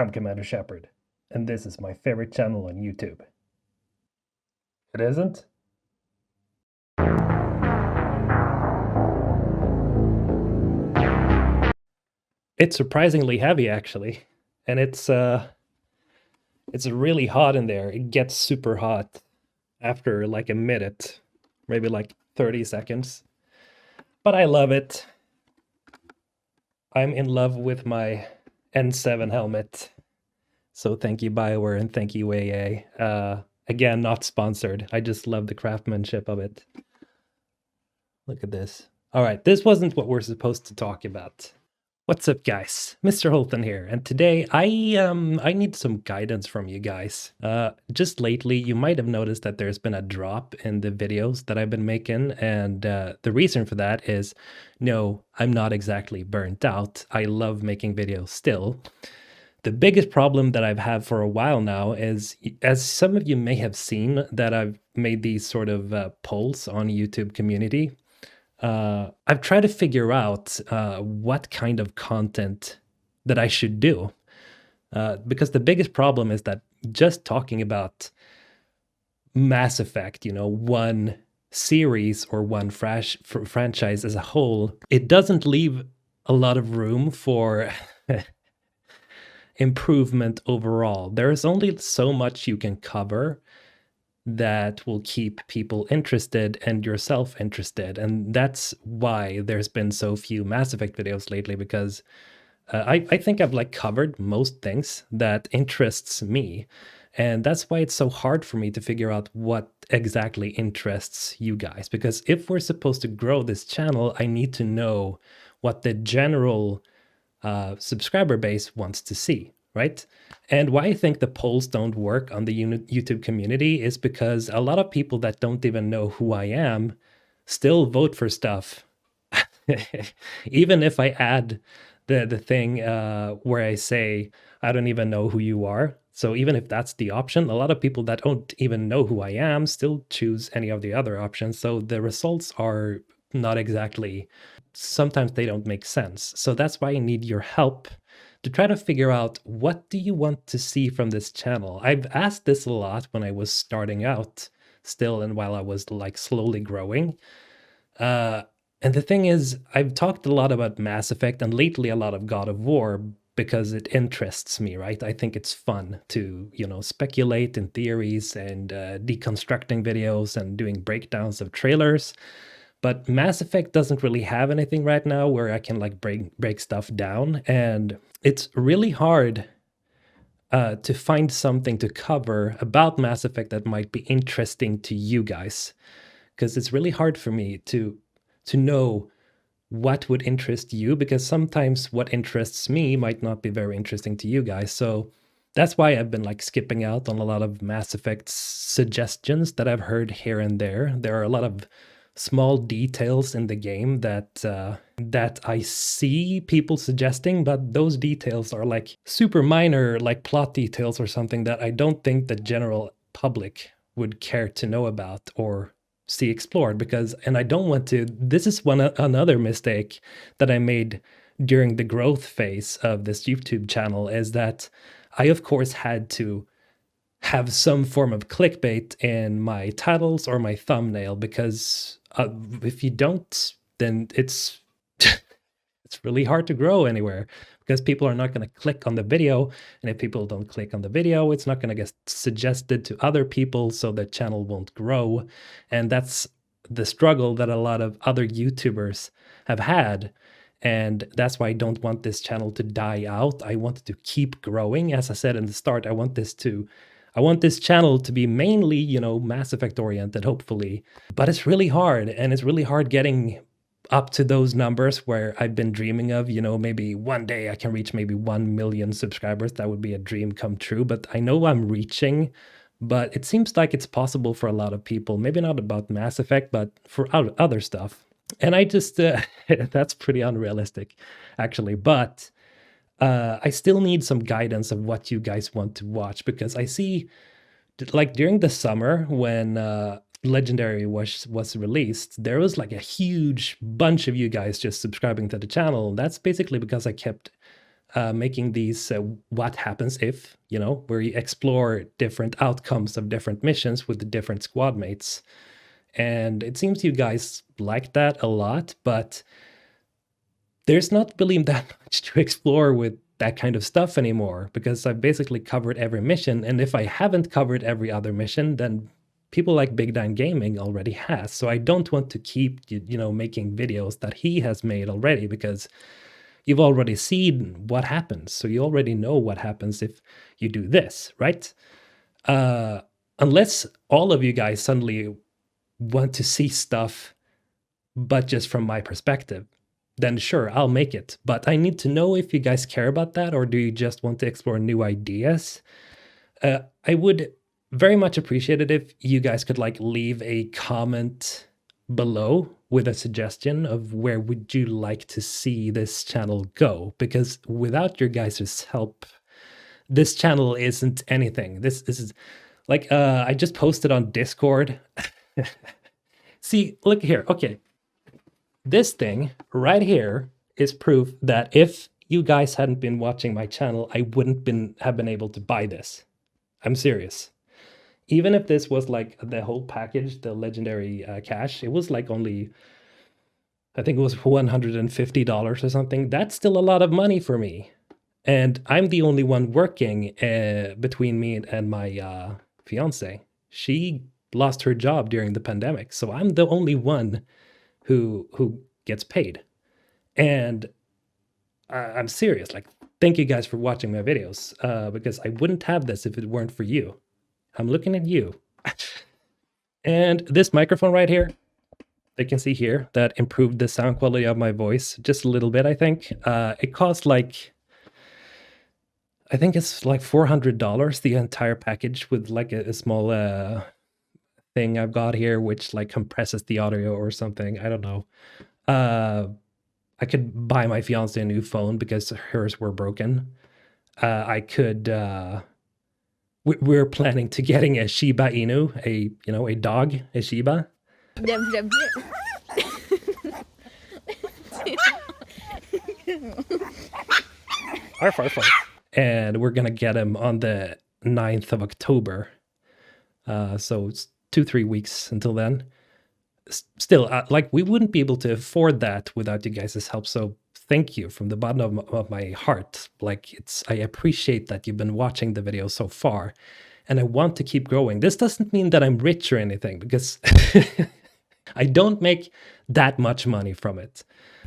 I'm Commander Shepard, and this is my favorite channel on YouTube. It isn't? It's surprisingly heavy, actually, and it's really hot in there. It gets super hot after like a minute, maybe like 30 seconds. But I love it. I'm in love with my N7 helmet. So thank you, BioWare, and thank you, AA. Again, not sponsored. I just love the craftsmanship of it. Look at this. All right, this wasn't what we're supposed to talk about. What's up, guys? Mr. Holton here, and today I need some guidance from you guys. Just lately, you might have noticed that there's been a drop in the videos that I've been making, and the reason for that is, no, I'm not exactly burnt out. I love making videos still. The biggest problem that I've had for a while now is, as some of you may have seen, that I've made these sort of polls on YouTube community. I've tried to figure out what kind of content that I should do. Because the biggest problem is that just talking about Mass Effect, one series or one franchise as a whole, it doesn't leave a lot of room for improvement overall. There's only so much you can cover that will keep people interested and yourself interested. And that's why there's been so few Mass Effect videos lately, because I think I've like covered most things that interests me. And that's why it's so hard for me to figure out what exactly interests you guys. Because if we're supposed to grow this channel, I need to know what the general subscriber base wants to see, right? And why I think the polls don't work on the YouTube community is because a lot of people that don't even know who I am still vote for stuff. Even if I add the thing where I say, I don't even know who you are. So even if that's the option, a lot of people that don't even know who I am still choose any of the other options. So the results are not exactly, sometimes they don't make sense. So that's why I need your help to try to figure out, what do you want to see from this channel? I've asked this a lot when I was starting out still, and while I was like slowly growing. And the thing is, I've talked a lot about Mass Effect and lately a lot of God of War because it interests me, right? I think it's fun to, speculate in theories and deconstructing videos and doing breakdowns of trailers. But Mass Effect doesn't really have anything right now where I can like break stuff down, and it's really hard to find something to cover about Mass Effect that might be interesting to you guys, because it's really hard for me to know what would interest you, because sometimes what interests me might not be very interesting to you guys. So that's why I've been like skipping out on a lot of Mass Effect suggestions that I've heard here and there. There are a lot of small details in the game that I see people suggesting, but those details are like super minor, like plot details or something that I don't think the general public would care to know about or see explored. Because, and I don't want to, this is another mistake that I made during the growth phase of this YouTube channel, is that I of course had to have some form of clickbait in my titles or my thumbnail, because if you don't, then it's it's really hard to grow anywhere, because people are not going to click on the video, and if people don't click on the video, it's not going to get suggested to other people, so the channel won't grow. And that's the struggle that a lot of other YouTubers have had. And that's why I don't want this channel to die out. I want it to keep growing. As I said in the start, I want this channel to be mainly, Mass Effect oriented, hopefully. But it's really hard, and it's really hard getting up to those numbers where I've been dreaming of, maybe one day I can reach maybe 1 million subscribers. That would be a dream come true, but I know I'm reaching. But it seems like it's possible for a lot of people, maybe not about Mass Effect, but for other stuff. And I just, that's pretty unrealistic, actually. But I still need some guidance of what you guys want to watch, because I see, like during the summer when Legendary was released, there was like a huge bunch of you guys just subscribing to the channel. That's basically because I kept making these what happens if, where you explore different outcomes of different missions with the different squad mates. And it seems you guys like that a lot, but there's not really that much to explore with that kind of stuff anymore, because I've basically covered every mission. And if I haven't covered every other mission, then people like Big Dan Gaming already has. So I don't want to keep, making videos that he has made already, because you've already seen what happens. So you already know what happens if you do this, right? Unless all of you guys suddenly want to see stuff, but just from my perspective, then sure, I'll make it. But I need to know if you guys care about that, or do you just want to explore new ideas? I would very much appreciate it if you guys could leave a comment below with a suggestion of where would you like to see this channel go, because without your guys' help, this channel isn't anything. This is I just posted on Discord. See, look here. Okay. This thing right here is proof that if you guys hadn't been watching my channel, I wouldn't have been able to buy this. I'm serious. Even if this was the whole package, the legendary cash, it was only, I think it was $150 or something. That's still a lot of money for me. And I'm the only one working between me and my fiance. She lost her job during the pandemic, so I'm the only one who gets paid. And I'm serious. Thank you guys for watching my videos, because I wouldn't have this if it weren't for you. I'm looking at you. And this microphone right here, you can see here, that improved the sound quality of my voice just a little bit, I think. It cost I think it's $400, the entire package, with a small thing I've got here, which compresses the audio or something. I don't know. I could buy my fiance a new phone because hers were broken. I could. We're planning to getting a Shiba Inu, a dog, a Shiba. Arf, arf, arf. And we're gonna get him on the 9th of October. So it's 2-3 weeks until then. Still, we wouldn't be able to afford that without you guys' help. So thank you from the bottom of my heart. I appreciate that you've been watching the video so far, and I want to keep growing. This doesn't mean that I'm rich or anything, because I don't make that much money from it.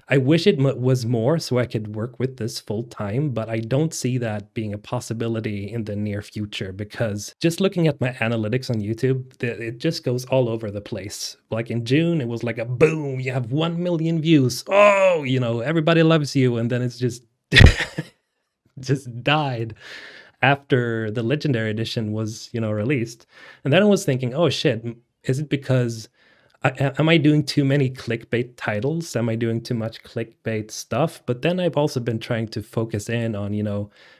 I wish it was more so I could work with this full time, but I don't see that being a possibility in the near future, because just looking at my analytics on YouTube, it just goes all over the place. In June, it was a boom, you have 1 million views. Oh, everybody loves you. And then it's just, just died after the Legendary Edition was, released. And then I was thinking, oh shit, is it because am I doing too many clickbait titles? Am I doing too much clickbait stuff? But then I've also been trying to focus in on,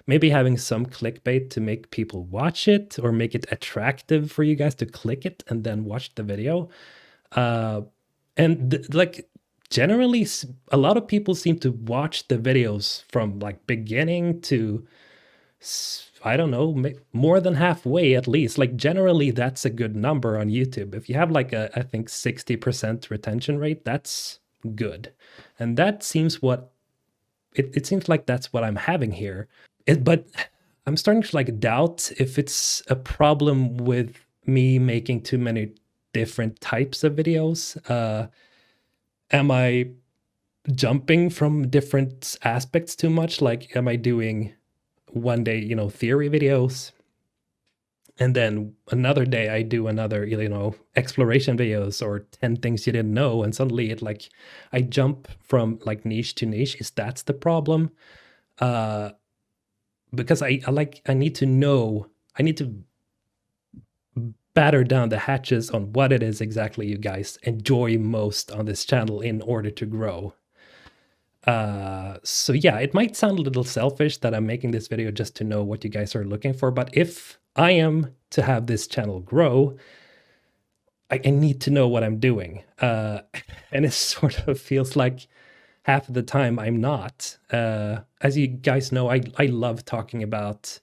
maybe having some clickbait to make people watch it, or make it attractive for you guys to click it and then watch the video. Generally, a lot of people seem to watch the videos from beginning to, I don't know, more than halfway at least. Generally, that's a good number on YouTube. If you have I think 60% retention rate, that's good. And that seems it seems like that's what I'm having here. But I'm starting to doubt if it's a problem with me making too many different types of videos. Am I jumping from different aspects too much? Am I doing one day, theory videos, and then another day I do another, exploration videos, or 10 things you didn't know, and suddenly I jump from niche to niche? Is that's the problem? Because I need to know, I need to batter down the hatches on what it is exactly you guys enjoy most on this channel in order to grow. So yeah, it might sound a little selfish that I'm making this video just to know what you guys are looking for, but if I am to have this channel grow, I need to know what I'm doing. And it sort of feels like half of the time I'm not. As you guys know, I love talking about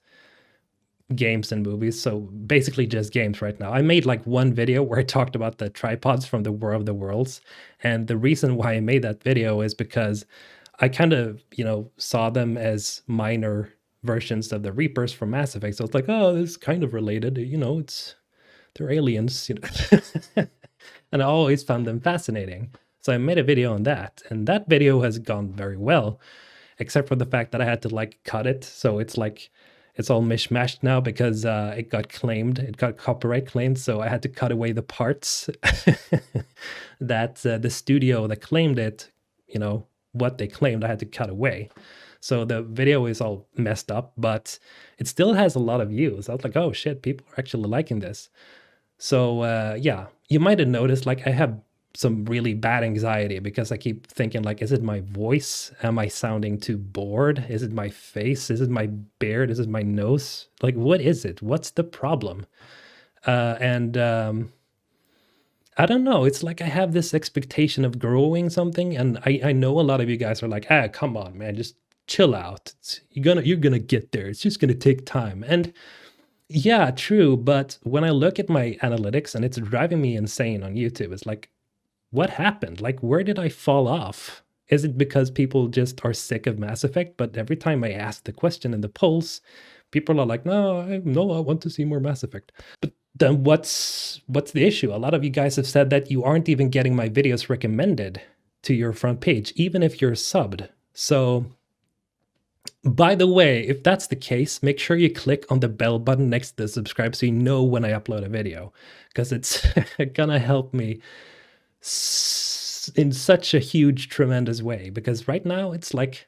games and movies, so basically just games right now. I made like one video where I talked about the tripods from the War of the Worlds, and the reason why I made that video is because I kind of, saw them as minor versions of the Reapers from Mass Effect. So it's like, oh, it's kind of related, they're aliens, and I always found them fascinating. So I made a video on that, and that video has gone very well, except for the fact that I had to like cut it. So it's like it's all mishmashed now because it got claimed, it got copyright claimed. So I had to cut away the parts that the studio that claimed it, what they claimed, I had to cut away. So the video is all messed up, but it still has a lot of views. I was like, oh shit, people are actually liking this. So yeah, you might have noticed like I have some really bad anxiety because I keep thinking like, is it my voice? Am I sounding too bored? Is it my face? Is it my beard? Is it my nose? Like, what is it? What's the problem? And I don't know. It's like I have this expectation of growing something, and I know a lot of you guys are like, come on, man, just chill out. You're gonna get there. It's just gonna take time. And yeah, true. But when I look at my analytics and it's driving me insane on YouTube, it's like, what happened? Like, where did I fall off? Is it because people just are sick of Mass Effect? But every time I ask the question in the polls, people are like, no, I want to see more Mass Effect. But then what's the issue? A lot of you guys have said that you aren't even getting my videos recommended to your front page, even if you're subbed. So by the way, if that's the case, make sure you click on the bell button next to the subscribe so you know when I upload a video, because it's gonna help me in such a huge, tremendous way. Because right now it's like,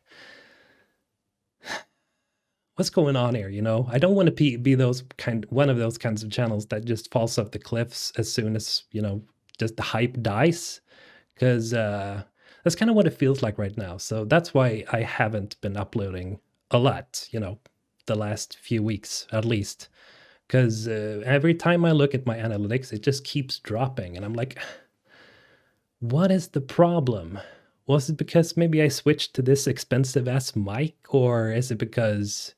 what's going on here? I don't want to be one of those kinds of channels that just falls off the cliffs as soon as just the hype dies, because that's kind of what it feels like right now. So that's why I haven't been uploading a lot, the last few weeks at least, because every time I look at my analytics, it just keeps dropping, and I'm like, what is the problem? Was it because maybe I switched to this expensive ass mic, or is it because,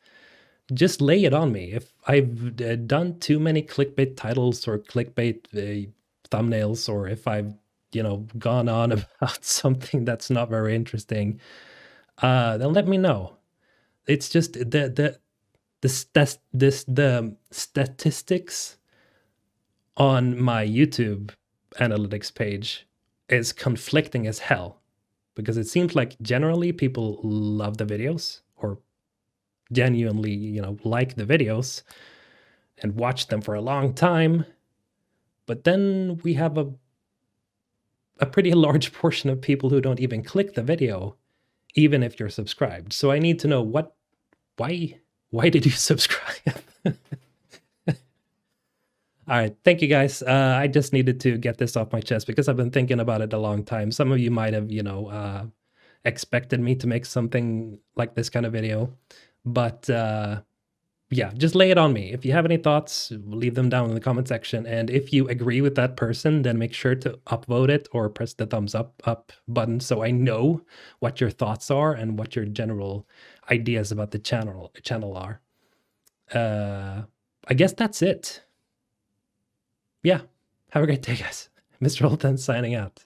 just lay it on me, if I've done too many clickbait titles or clickbait thumbnails, or if I've gone on about something that's not very interesting, then let me know. It's just the statistics on my YouTube analytics page is conflicting as hell, because it seems like generally people love the videos, or genuinely like the videos and watch them for a long time, but then we have a pretty large portion of people who don't even click the video, even if you're subscribed. So I need to know why did you subscribe? All right, thank you guys. I just needed to get this off my chest because I've been thinking about it a long time. Some of you might have, expected me to make something like this kind of video, but yeah, just lay it on me. If you have any thoughts, leave them down in the comment section. And if you agree with that person, then make sure to upvote it or press the thumbs up button so I know what your thoughts are and what your general ideas about the channel are. I guess that's it. Yeah, have a great day, guys. Mr. Olten signing out.